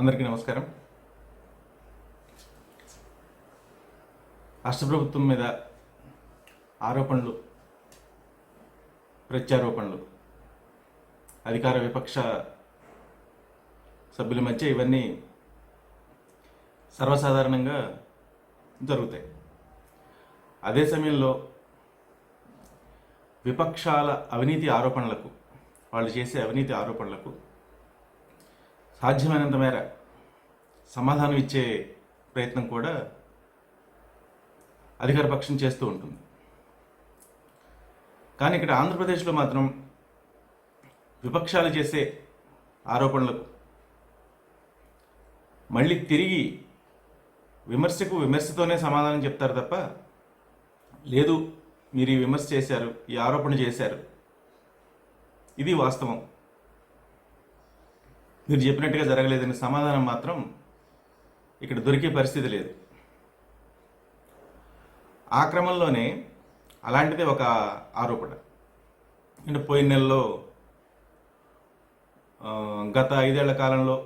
అందరికీ నమస్కారం. రాష్ట్ర ప్రభుత్వం మీద ఆరోపణలు, ప్రత్యారోపణలు అధికార విపక్ష సభ్యుల మధ్య ఇవన్నీ సర్వసాధారణంగా జరుగుతాయి. అదే సమయంలో విపక్షాల అవినీతి ఆరోపణలకు, వాళ్ళు చేసే అవినీతి ఆరోపణలకు సాధ్యమైనంత మేర సమాధానం ఇచ్చే ప్రయత్నం కూడా అధికార పక్షం చేస్తూ ఉంటుంది. కానీ ఇక్కడ ఆంధ్రప్రదేశ్లో మాత్రం విపక్షాలు చేసే ఆరోపణలకు మళ్ళీ తిరిగి విమర్శకు విమర్శతోనే సమాధానం చెప్తారు తప్ప, లేదు మీరు ఈ విమర్శ చేశారు, ఈ ఆరోపణ చేశారు, ఇది వాస్తవం, మీరు చెప్పినట్టుగా జరగలేదని సమాధానం మాత్రం ఇక్కడ దొరికే పరిస్థితి లేదు. ఆ క్రమంలోనే అలాంటిదే ఒక ఆరోపణ. అంటే పోయిన నెలలో గత 5 ఏళ్ల కాలంలో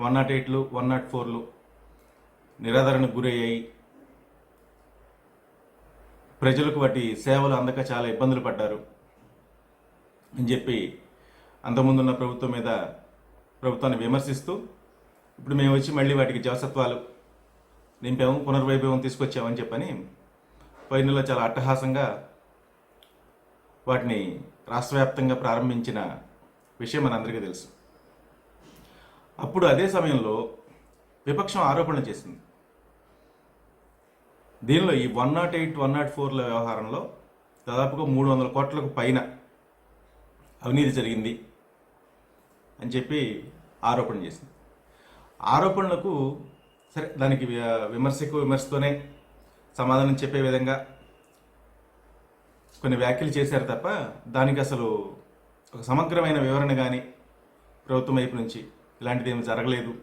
108లు 104లు నిరాదరణకు గురయ్యాయి, ప్రజలకు వాటి సేవలు అందక చాలా ఇబ్బందులు పడ్డారు అని చెప్పి అంతకుముందున్న ప్రభుత్వాన్ని విమర్శిస్తూ, ఇప్పుడు మేము వచ్చి మళ్ళీ వాటికి జవసత్వాలు నింపాము, పునర్వైభవం తీసుకొచ్చామని చెప్పని పోయిన నెలలో చాలా అట్టహాసంగా వాటిని రాష్ట్ర వ్యాప్తంగా ప్రారంభించిన విషయం మనందరికీ తెలుసు. అప్పుడు అదే సమయంలో విపక్షం ఆరోపణలు చేసింది. దీనిలో ఈ 108, 104ల వ్యవహారంలో దాదాపుగా 300 కోట్లకు పైన అవినీతి జరిగింది అని చెప్పి ఆరోపణ చేసింది. ఆరోపణలకు సరే, దానికి విమర్శతోనే సమాధానం చెప్పే విధంగా కొన్ని వ్యాఖ్యలు చేశారు తప్ప, దానికి అసలు ఒక సమగ్రమైన వివరణ కానీ ప్రభుత్వం వైపు నుంచి ఇలాంటిది ఏమి జరగలేదు,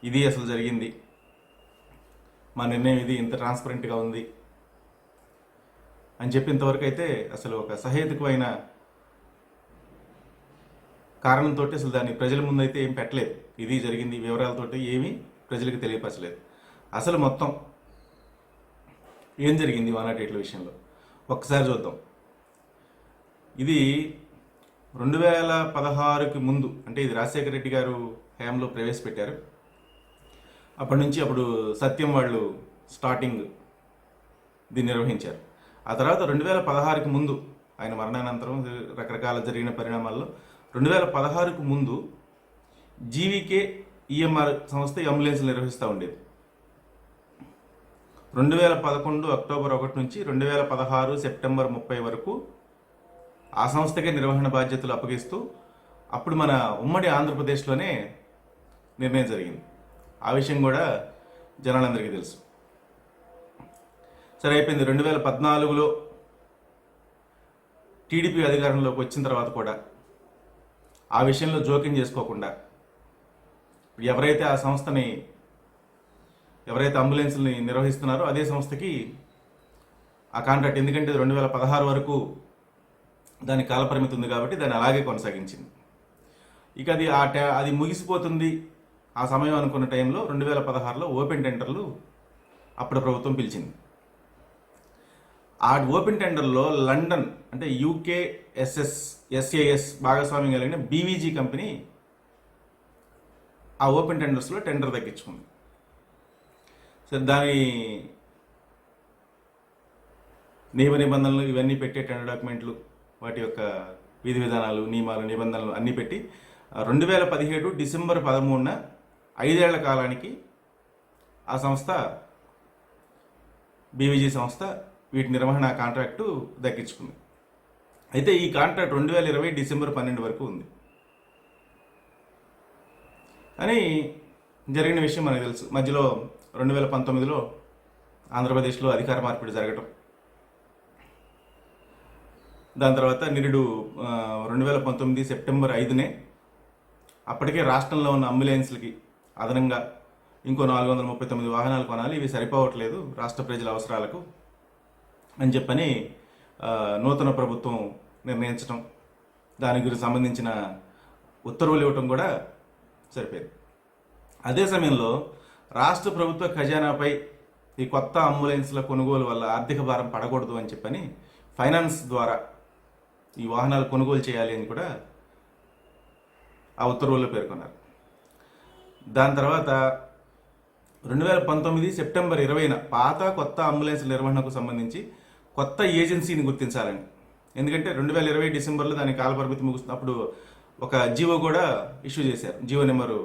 ఇది అసలు జరిగింది, మా నిర్ణయం ఇది, ఇంత ట్రాన్స్పరెంట్గా ఉంది అని చెప్పి ఇంతవరకు అయితే అసలు ఒక సహేతుకమైన కారణంతో అసలు దాన్ని ప్రజల ముందైతే ఏం పెట్టలేదు. ఇది జరిగింది వివరాలతోటి ఏమీ ప్రజలకు తెలియపరచలేదు. అసలు మొత్తం ఏం జరిగింది 108ల విషయంలో ఒక్కసారి చూద్దాం. ఇది 2016కి ముందు, అంటే ఇది రాజశేఖర రెడ్డి గారు హయాంలో ప్రవేశపెట్టారు. అప్పుడు సత్యం వాళ్ళు స్టార్టింగ్ దీన్ని నిర్వహించారు. ఆ తర్వాత 2016కి ముందు, ఆయన మరణానంతరం రకరకాల జరిగిన పరిణామాల్లో 2016కు ముందు జీవీకే ఈఎంఆర్ సంస్థ అంబులెన్స్లు నిర్వహిస్తూ ఉండేది. 2011 అక్టోబర్ 1 నుంచి 2016 సెప్టెంబర్ 30 వరకు ఆ సంస్థకే నిర్వహణ బాధ్యతలు అప్పగిస్తూ అప్పుడు మన ఉమ్మడి ఆంధ్రప్రదేశ్లోనే నిర్ణయం జరిగింది. ఆ విషయం కూడా జనాలందరికీ తెలుసు. సరే, అయిపోయింది. 2014లో టీడీపీ అధికారంలోకి వచ్చిన తర్వాత కూడా ఆ విషయంలో జోక్యం చేసుకోకుండా ఎవరైతే అంబులెన్స్ని నిర్వహిస్తున్నారో అదే సంస్థకి ఆ కాంట్రాక్ట్, ఎందుకంటే 2016 వరకు దాని కాలపరిమితి ఉంది కాబట్టి దాన్ని అలాగే కొనసాగించింది. ఇక అది ముగిసిపోతుంది ఆ సమయం అనుకున్న టైంలో 2016లో ఓపెన్ టెండర్లు అప్పుడు ప్రభుత్వం పిలిచింది. ఆ ఓపెన్ టెండర్లో లండన్, అంటే SAS భాగస్వామ్యం కలిగిన బీవీజీ కంపెనీ ఆ ఓపెన్ టెండర్స్లో టెండర్ దక్కించుకుంది. సరే, దాని నియమ నిబంధనలు ఇవన్నీ పెట్టే టెండర్ డాక్యుమెంట్లు, వాటి యొక్క విధి విధానాలు, నియమాలు, నిబంధనలు అన్నీ పెట్టి 2017 డిసెంబర్ 13న 5 ఏళ్ల కాలానికి ఆ సంస్థ, బీవీజీ సంస్థ, వీటి నిర్వహణ కాంట్రాక్టు దక్కించుకుంది. అయితే ఈ కాంట్రాక్ట్ 2020 డిసెంబర్ 12 వరకు ఉంది అని జరిగిన విషయం మనకు తెలుసు. మధ్యలో 2019లో ఆంధ్రప్రదేశ్లో అధికార మార్పిడి జరగటం, దాని తర్వాత నిరుడు 2019 సెప్టెంబర్ 5నే అప్పటికే రాష్ట్రంలో ఉన్న అంబులెన్స్లకి అదనంగా ఇంకో 439 వాహనాలు కొనాలి, ఇవి సరిపోవట్లేదు రాష్ట్ర ప్రజల అవసరాలకు అని చెప్పని నూతన ప్రభుత్వం నిర్ణయించడం, దాని గురించి సంబంధించిన ఉత్తర్వులు ఇవ్వటం కూడా సరిపోయింది. అదే సమయంలో రాష్ట్ర ప్రభుత్వ ఖజానాపై ఈ కొత్త అంబులెన్స్ల కొనుగోలు వల్ల ఆర్థిక భారం పడకూడదు అని చెప్పని ఫైనాన్స్ ద్వారా ఈ వాహనాలు కొనుగోలు చేయాలి అని కూడా ఆ ఉత్తర్వుల్లో పేర్కొన్నారు. దాని తర్వాత 2019 సెప్టెంబర్ 20న పాత కొత్త అంబులెన్స్ నిర్వహణకు సంబంధించి కొత్త ఏజెన్సీని గుర్తించాలని, ఎందుకంటే 2020 డిసెంబర్లో దాని కాలపరిమితి ముగుస్తున్నప్పుడు ఒక జీవో కూడా ఇష్యూ చేశారు, జీవో నెంబరు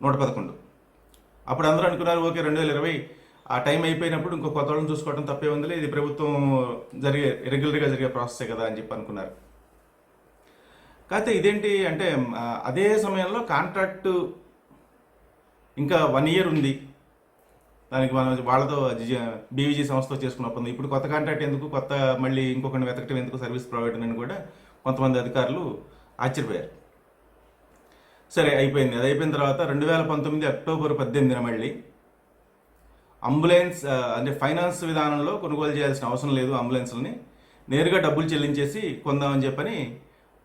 111. అప్పుడు అందరూ అనుకున్నారు ఓకే 2020 ఆ టైం అయిపోయినప్పుడు ఇంకో కొత్త వాళ్ళని చూసుకోవడం తప్పే ఉందిలే, ఇది ప్రభుత్వం రెగ్యులర్గా జరిగే ప్రాసెసే కదా అని చెప్పి అనుకున్నారు. కాకపోతే ఇదేంటి అంటే అదే సమయంలో కాంట్రాక్టు ఇంకా 1 ఇయర్ ఉంది, దానికి మనం వాళ్ళతో బీవీజీ సంస్థతో చేసుకున్న ఒప్పందం. ఇప్పుడు కొత్త కాంట్రాక్ట్ ఎందుకు, కొత్త మళ్ళీ ఇంకొకరిని వెతకటం ఎందుకు సర్వీస్ ప్రొవైడర్ అని కూడా కొంతమంది అధికారులు ఆశ్చర్యపోయారు. సరే అయిపోయింది. అది అయిపోయిన తర్వాత 2019 అక్టోబర్ 18న మళ్ళీ అంబులెన్స్ అంటే ఫైనాన్స్ విధానంలో కొనుగోలు చేయాల్సిన అవసరం లేదు, అంబులెన్స్లని నేరుగా డబ్బులు చెల్లించేసి కొందామని చెప్పని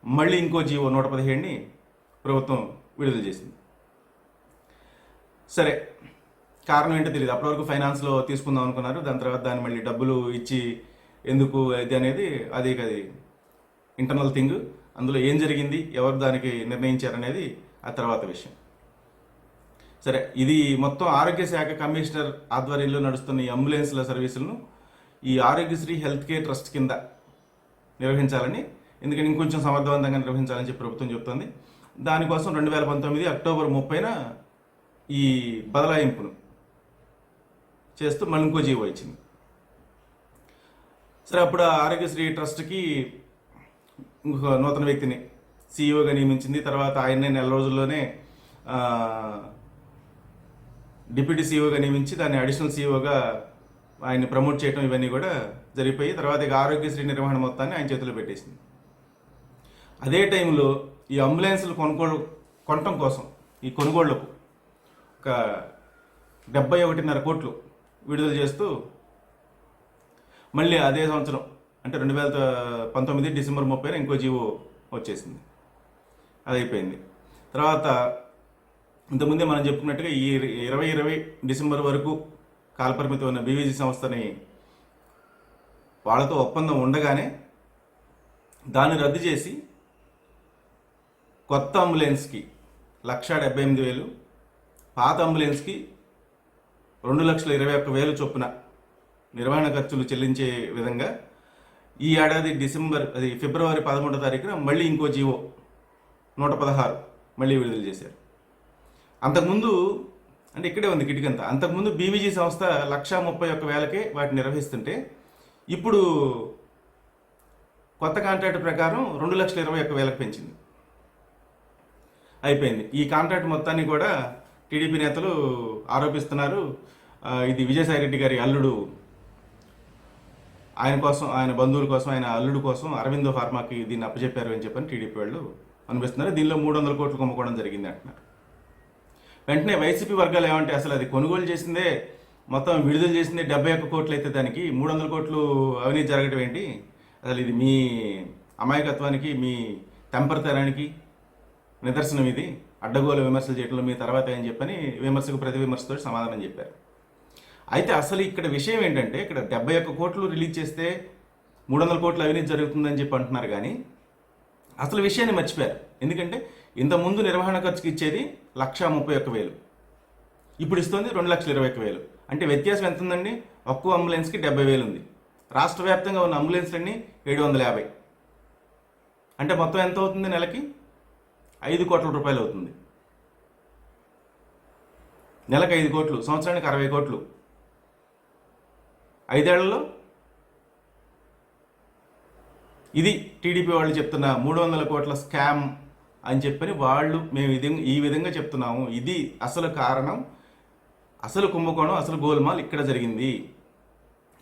మళ్ళీ ఇంకో జీవో 117ని ప్రభుత్వం విడుదల చేసింది. సరే కారణం ఏంటో తెలియదు, అప్పటివరకు ఫైనాన్స్లో తీసుకుందాం అనుకున్నారు. దాని తర్వాత దాన్ని మళ్ళీ డబ్బులు ఇచ్చి ఎందుకు అది అనేది అది ఇంటర్నల్ థింగ్, అందులో ఏం జరిగింది, ఎవరు దానికి నిర్ణయించారనేది ఆ తర్వాత విషయం. సరే ఇది మొత్తం ఆరోగ్య శాఖ కమిషనర్ ఆధ్వర్యంలో నడుస్తున్న ఈ అంబులెన్స్ల సర్వీసులను ఈ ఆరోగ్యశ్రీ హెల్త్ కేర్ ట్రస్ట్ కింద నిర్వహించాలని, ఎందుకంటే ఇంకొంచెం సమర్థవంతంగా నిర్వహించాలని చెప్పి ప్రభుత్వం చెబుతోంది. దానికోసం 2019 అక్టోబర్ 30న ఈ బదలాయింపును చేస్తూ మళ్ళీ ఇంకో జీవో ఇచ్చింది. సరే అప్పుడు ఆరోగ్యశ్రీ ట్రస్ట్కి ఇంకొక నూతన వ్యక్తిని సీఈఓగా నియమించింది. తర్వాత ఆయన్నే నెల రోజుల్లోనే డిప్యూటీ సీఈఓగా నియమించి దాన్ని అడిషనల్ సీఈఓగా ఆయన్ని ప్రమోట్ చేయడం ఇవన్నీ కూడా జరిగిపోయి తర్వాత ఇక ఆరోగ్యశ్రీ నిర్వహణ మొత్తాన్ని ఆయన చేతిలో పెట్టేసింది. అదే టైంలో ఈ అంబులెన్స్లు కొనటం కోసం ఈ కొనుగోళ్లకు ఒక 71.5 కోట్లు విడుదల చేస్తూ మళ్ళీ అదే సంవత్సరం అంటే 2019 డిసెంబర్ 30న ఇంకో జీవో వచ్చేసింది. అది అయిపోయింది. తర్వాత ఇంతకుముందే మనం చెప్పుకున్నట్టుగా ఈ 2020 డిసెంబర్ వరకు కాలపరిమితి ఉన్న బీవీజీ సంస్థని వాళ్ళతో ఒప్పందం ఉండగానే దాన్ని రద్దు చేసి కొత్త అంబులెన్స్కి 1,78,000, పాత అంబులెన్స్కి 2,21,000 చొప్పున నిర్వహణ ఖర్చులు చెల్లించే విధంగా ఈ ఏడాది ఫిబ్రవరి 11వ తారీఖున మళ్ళీ ఇంకో జీవో 116 మళ్ళీ విడుదల చేశారు. అంతకుముందు అంటే ఇక్కడే ఉంది కిటికంతా, అంతకుముందు బీవీజీ సంస్థ 1,31,000కే వాటిని నిర్వహిస్తుంటే ఇప్పుడు కొత్త కాంట్రాక్ట్ ప్రకారం 2,21,000కి పెంచింది. అయిపోయింది. ఈ కాంట్రాక్ట్ మొత్తాన్ని కూడా టీడీపీ నేతలు ఆరోపిస్తున్నారు. ఇది విజయసాయిరెడ్డి గారి అల్లుడు, ఆయన కోసం, ఆయన బంధువుల కోసం, ఆయన అల్లుడు కోసం అరవిందో ఫార్మాకి దీన్ని అప్పచెప్పారు అని చెప్పని టీడీపీ వాళ్ళు అనిపిస్తున్నారు. దీనిలో 300 కోట్లు కుంభకోణం జరిగింది అంటున్నారు. వెంటనే వైసీపీ వర్గాలు ఏమంటే అసలు అది కొనుగోలు చేసిందే, మొత్తం విడుదల చేసిందే 71 కోట్లు అయితే దానికి 300 కోట్లు అవినీతి జరగడం ఏంటి, అసలు ఇది మీ అమాయకత్వానికి, మీ తెంపరతనానికి నిదర్శనం, ఇది అడ్డగోలు విమర్శలు చేయడంలో మీ తర్వాత అని చెప్పని విమర్శకు ప్రతి విమర్శతో సమాధానం చెప్పారు. అయితే అసలు ఇక్కడ విషయం ఏంటంటే ఇక్కడ 71 కోట్లు రిలీజ్ చేస్తే 300 కోట్లు అవినీతి జరుగుతుందని చెప్పి అంటున్నారు, కానీ అసలు విషయాన్ని మర్చిపోయారు. ఎందుకంటే ఇంతకుముందు నిర్వహణ ఖర్చుకి ఇచ్చేది 1,31,000, ఇప్పుడు ఇస్తుంది 2,21,000. అంటే వ్యత్యాసం ఎంత ఉందండి? ఒక్కో అంబులెన్స్కి 70,000 ఉంది. రాష్ట్ర వ్యాప్తంగా ఉన్న అంబులెన్స్లన్నీ 750. అంటే మొత్తం ఎంత అవుతుంది? నెలకి 5 కోట్ల రూపాయలు అవుతుంది. నెలకు 5 కోట్లు, సంవత్సరానికి 60 కోట్లు, 5 ఏళ్లలో. ఇది టీడీపీ వాళ్ళు చెప్తున్న 300 కోట్ల స్కామ్ అని చెప్పని వాళ్ళు మేము ఈ విధంగా చెప్తున్నాము. ఇది అసలు కారణం, అసలు కుంభకోణం, అసలు గోల్మాల్ ఇక్కడ జరిగింది.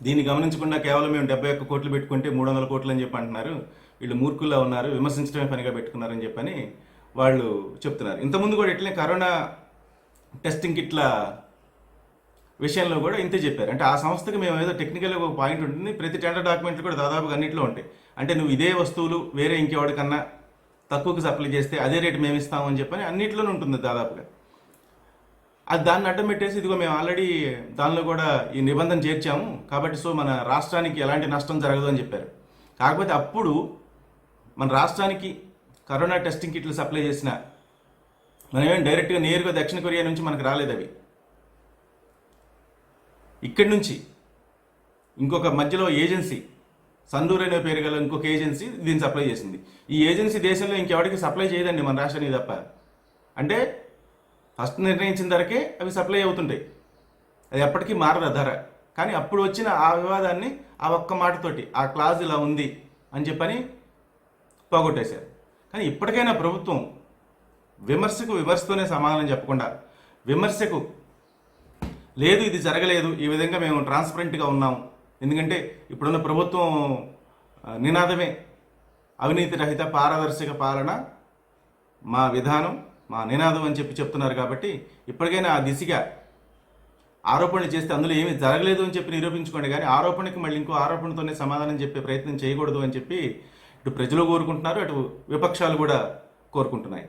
దీన్ని గమనించకుండా కేవలం మేము 71 కోట్లు పెట్టుకుంటే 300 కోట్లు అని చెప్పి అంటున్నారు. వీళ్ళు మూర్ఖుల్లా ఉన్నారు, విమర్శించడమే పనిగా పెట్టుకున్నారని చెప్పని వాళ్ళు చెప్తున్నారు. ఇంతకుముందు కూడా ఇట్లనే కరోనా టెస్టింగ్ కిట్ల విషయంలో కూడా ఇంతే చెప్పారు. అంటే ఆ సంస్థకి మేము ఏదో టెక్నికల్గా ఒక పాయింట్ ఉంటుంది, ప్రతి టెండర్ డాక్యుమెంట్లు కూడా దాదాపుగా అన్నింటిలో ఉంటాయి. అంటే నువ్వు ఇదే వస్తువులు వేరే ఇంకెవరికన్నా తక్కువకి సప్లై చేస్తే అదే రేటు మేము ఇస్తామని చెప్పని అన్నింటిలోనే ఉంటుంది దాదాపుగా. అది దాన్ని అడ్డం పెట్టేసి ఇదిగో మేము ఆల్రెడీ దానిలో కూడా ఈ నిబంధన చేర్చాము కాబట్టి సో మన రాష్ట్రానికి ఎలాంటి నష్టం జరగదు అని చెప్పారు. కాకపోతే అప్పుడు మన రాష్ట్రానికి కరోనా టెస్టింగ్ కిట్లు సప్లై చేసిన మనమేం డైరెక్ట్గా నేరుగా దక్షిణ కొరియా నుంచి మనకు రాలేదు అవి. ఇక్కడి నుంచి ఇంకొక మధ్యలో ఏజెన్సీ సందూర్ అనే పేరు గల ఇంకొక ఏజెన్సీ దీన్ని సప్లై చేసింది. ఈ ఏజెన్సీ దేశంలో ఇంకెవరికి సప్లై చేయదండి మన రాష్ట్రానికి తప్ప. అంటే ఫస్ట్ నిర్ణయించిన ధరకే అవి సప్లై అవుతుంటాయి, అది ఎప్పటికీ మారదు ఆ ధర. కానీ అప్పుడు వచ్చిన ఆ వివాదాన్ని ఆ ఒక్క మాటతోటి ఆ క్లాజ్ ఇలా ఉంది అని చెప్పని పోగొట్టేశారు. కానీ ఇప్పటికైనా ప్రభుత్వం విమర్శకు విమర్శతోనే సమాధానం చెప్పకుండా విమర్శకు లేదు ఇది జరగలేదు, ఈ విధంగా మేము ట్రాన్స్పరెంట్గా ఉన్నాము, ఎందుకంటే ఇప్పుడున్న ప్రభుత్వం నినాదమే అవినీతి రహిత పారదర్శక పాలన మా విధానం మా నినాదం అని చెప్తున్నారు. కాబట్టి ఇప్పటికైనా ఆ దిశగా ఆరోపణలు చేస్తే అందులో ఏమీ జరగలేదు అని చెప్పి నిరూపించుకోండి, కానీ ఆరోపణకి మళ్ళీ ఇంకో ఆరోపణతోనే సమాధానం చెప్పే ప్రయత్నం చేయకూడదు అని చెప్పి ఇటు ప్రజలు కోరుకుంటున్నారు, అటు విపక్షాలు కూడా కోరుకుంటున్నాయి.